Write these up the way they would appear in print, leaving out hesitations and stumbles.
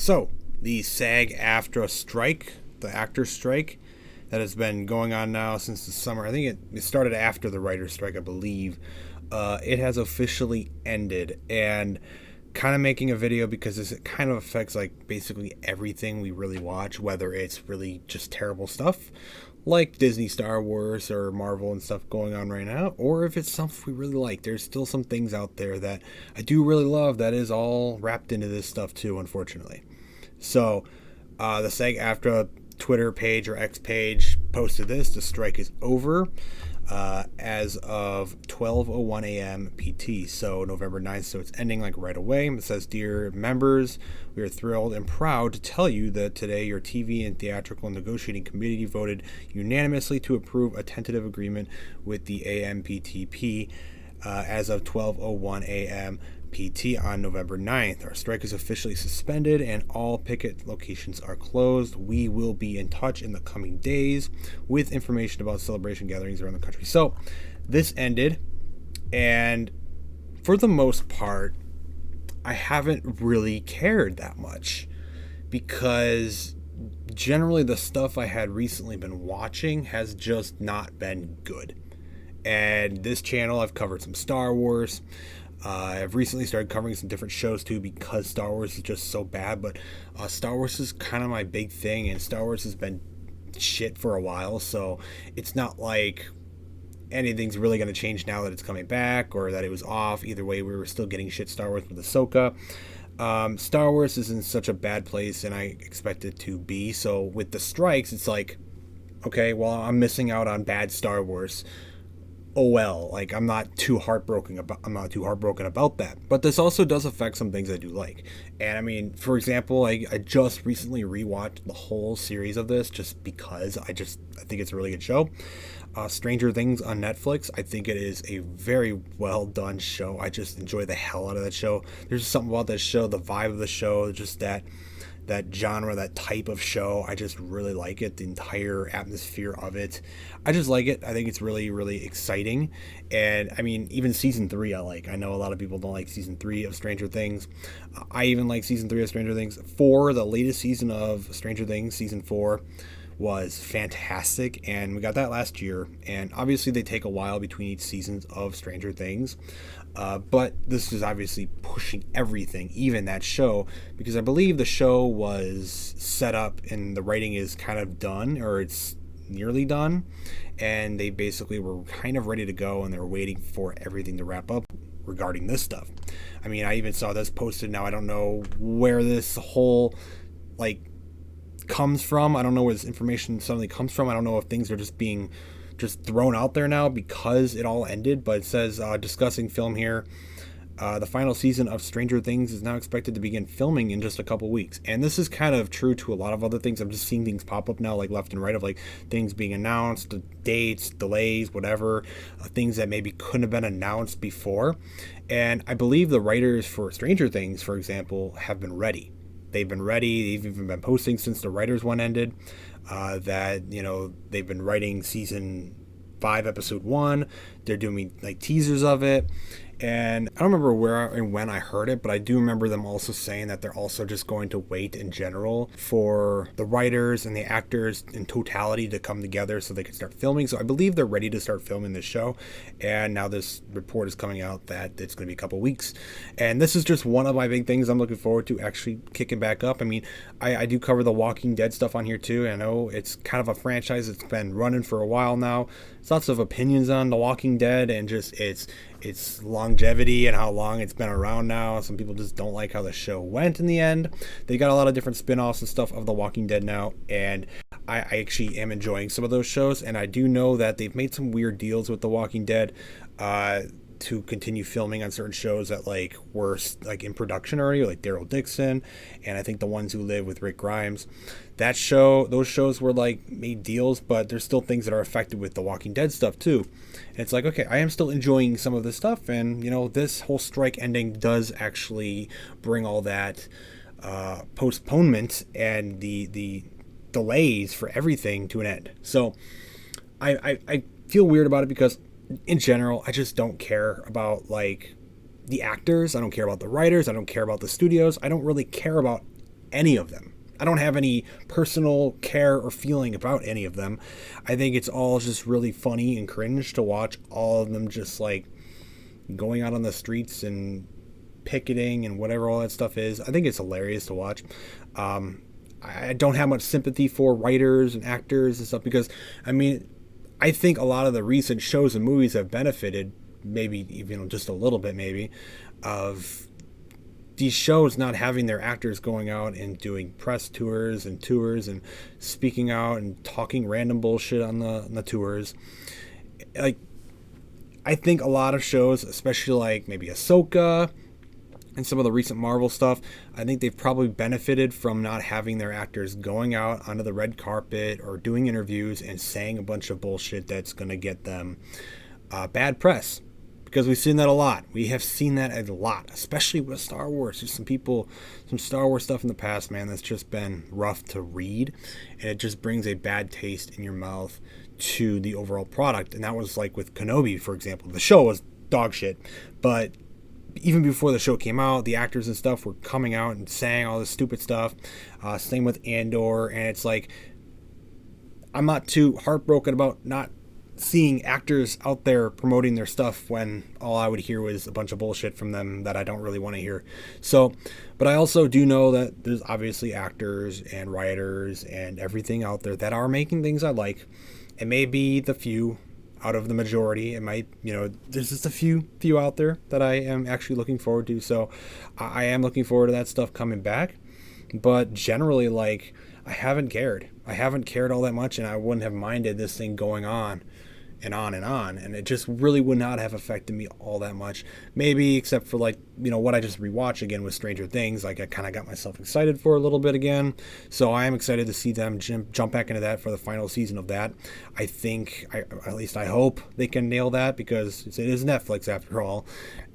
So, the SAG-AFTRA strike, the actors' strike, that has been going on now since the summer. I think it started after the writer's strike, I believe. It has officially ended, and kind of making a video because this kind of affects like basically everything we really watch, whether it's really just terrible stuff like Disney, Star Wars, or Marvel and stuff going on right now, or if it's stuff we really like. There's still some things out there that I do really love that is all wrapped into this stuff too, unfortunately. So the SAG-AFTRA Twitter page or X page posted this: the strike is over as of 12:01 a.m. PT, so November 9th, so it's ending like right away. It says, "Dear members, we are thrilled and proud to tell you that today your TV and theatrical negotiating committee voted unanimously to approve a tentative agreement with the AMPTP as of 12:01 a.m. PT on November 9th. Our strike is officially suspended and all picket locations are closed. We will be in touch in the coming days with information about celebration gatherings around the country." So this ended, and for the most part, I haven't really cared that much because generally the stuff I had recently been watching has just not been good. And this channel, I've covered some Star Wars. I've recently started covering some different shows too because Star Wars is just so bad, but Star Wars is kind of my big thing, and Star Wars has been shit for a while, so it's not like anything's really going to change now that it's coming back or that it was off. Either way, we were still getting shit Star Wars with Ahsoka. Star Wars is in such a bad place, and I expect it to be. So with the strikes, it's like, okay, well, I'm missing out on bad Star Wars. Oh well, like I'm not too heartbroken about that. But this also does affect some things I do like. And I mean, for example, I just recently rewatched the whole series of this just because I think it's a really good show. Stranger Things on Netflix. I think it is a very well done show. I just enjoy the hell out of that show. There's just something about that show, the vibe of the show, just that genre, that type of show. I just really like it, the entire atmosphere of it. I just like it. I think it's really, really exciting. And I mean, even season 3 I like. I know a lot of people don't like season 3 of Stranger Things. I even like season 3 of Stranger Things. The latest season of Stranger Things, season 4, was fantastic, and we got that last year. And obviously they take a while between each seasons of Stranger Things, but this is obviously pushing everything, even that show, because I believe the show was set up and the writing is kind of done, or it's nearly done, and they basically were kind of ready to go, and they're waiting for everything to wrap up regarding this stuff. I mean, I even saw this posted. Now I don't know where this whole comes from. I don't know where this information suddenly comes from. I don't know if things are just being thrown out there now because it all ended, but it says, discussing film here, the final season of Stranger Things is now expected to begin filming in just a couple weeks. And this is kind of true to a lot of other things. I'm just seeing things pop up now, like left and right, of like things being announced, dates, delays, whatever, things that maybe couldn't have been announced before. And I believe the writers for Stranger Things, for example, have been ready. They've been ready. They've even been posting since the writers' one ended, that, they've been writing season 5, episode 1. They're doing like teasers of it. And I don't remember where and when I heard it, but I do remember them also saying that they're also just going to wait in general for the writers and the actors in totality to come together so they can start filming. So I believe they're ready to start filming this show. And now this report is coming out that it's going to be a couple weeks. And this is just one of my big things I'm looking forward to actually kicking back up. I mean, I do cover the Walking Dead stuff on here too. I know it's kind of a franchise that's been running for a while now. There's lots of opinions on The Walking Dead and just its longevity and how long it's been around now. Some people just don't like how the show went in the end. They got a lot of different spin-offs and stuff of The Walking Dead now, and I actually am enjoying some of those shows. And I do know that they've made some weird deals with The Walking Dead to continue filming on certain shows that were in production already, like Daryl Dixon, and I think The Ones Who Live with Rick Grimes. Those shows were made deals, but there's still things that are affected with The Walking Dead stuff too. And it's like, okay, I am still enjoying some of this stuff, and this whole strike ending does actually bring all that postponement and the delays for everything to an end. So I feel weird about it because in general, I just don't care about the actors. I don't care about the writers. I don't care about the studios. I don't really care about any of them. I don't have any personal care or feeling about any of them. I think it's all just really funny and cringe to watch all of them just like going out on the streets and picketing and whatever all that stuff is. I think it's hilarious to watch. I don't have much sympathy for writers and actors and stuff because, I mean, I think a lot of the recent shows and movies have benefited, maybe even just a little bit maybe, of these shows not having their actors going out and doing press tours and speaking out and talking random bullshit on the tours. Like, I think a lot of shows, especially like maybe Ahsoka and some of the recent Marvel stuff, I think they've probably benefited from not having their actors going out onto the red carpet or doing interviews and saying a bunch of bullshit that's going to get them bad press. Because we've seen that a lot. We have seen that a lot, especially with Star Wars. There's some Star Wars stuff in the past, man, that's just been rough to read. And it just brings a bad taste in your mouth to the overall product. And that was like with Kenobi, for example. The show was dog shit, but even before the show came out, the actors and stuff were coming out and saying all this stupid stuff. Same with Andor, and it's like, I'm not too heartbroken about not seeing actors out there promoting their stuff when all I would hear was a bunch of bullshit from them that I don't really want to hear. So, but I also do know that there's obviously actors and writers and everything out there that are making things I like. It may be the few out of the majority. It might, there's just a few out there that I am actually looking forward to. So I am looking forward to that stuff coming back. But generally, like, I haven't cared all that much, and I wouldn't have minded this thing going on and on and on. And it just really would not have affected me all that much. Maybe except for, like, what I just rewatched again with Stranger Things. Like, I kind of got myself excited for a little bit again. So I am excited to see them jump back into that for the final season of that. I think, at least I hope they can nail that, because it is Netflix after all.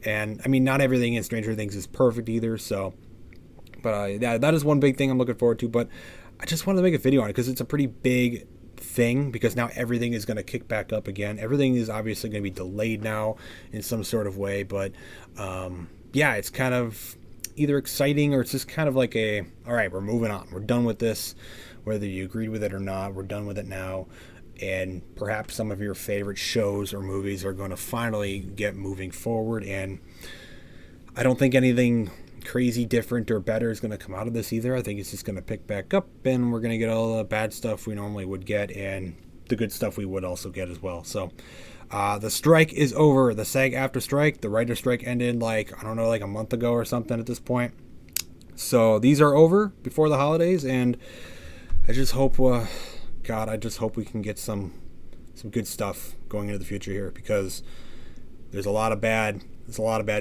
And, I mean, not everything in Stranger Things is perfect either, so... But that is one big thing I'm looking forward to. But I just wanted to make a video on it because it's a pretty big thing, because now everything is going to kick back up again. Everything is obviously going to be delayed now in some sort of way. But yeah, it's kind of either exciting or it's just kind of like all right, we're moving on. We're done with this. Whether you agreed with it or not, we're done with it now. And perhaps some of your favorite shows or movies are going to finally get moving forward. And I don't think anything crazy different or better is going to come out of this either. I think it's just going to pick back up, and we're going to get all the bad stuff we normally would get and the good stuff we would also get as well. So the strike is over. The SAG-AFTRA strike, the writer strike ended like a month ago or something at this point. So these are over before the holidays, and I just hope I just hope we can get some good stuff going into the future here, because there's a lot of bad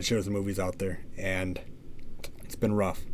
shows and movies out there, and it's been rough.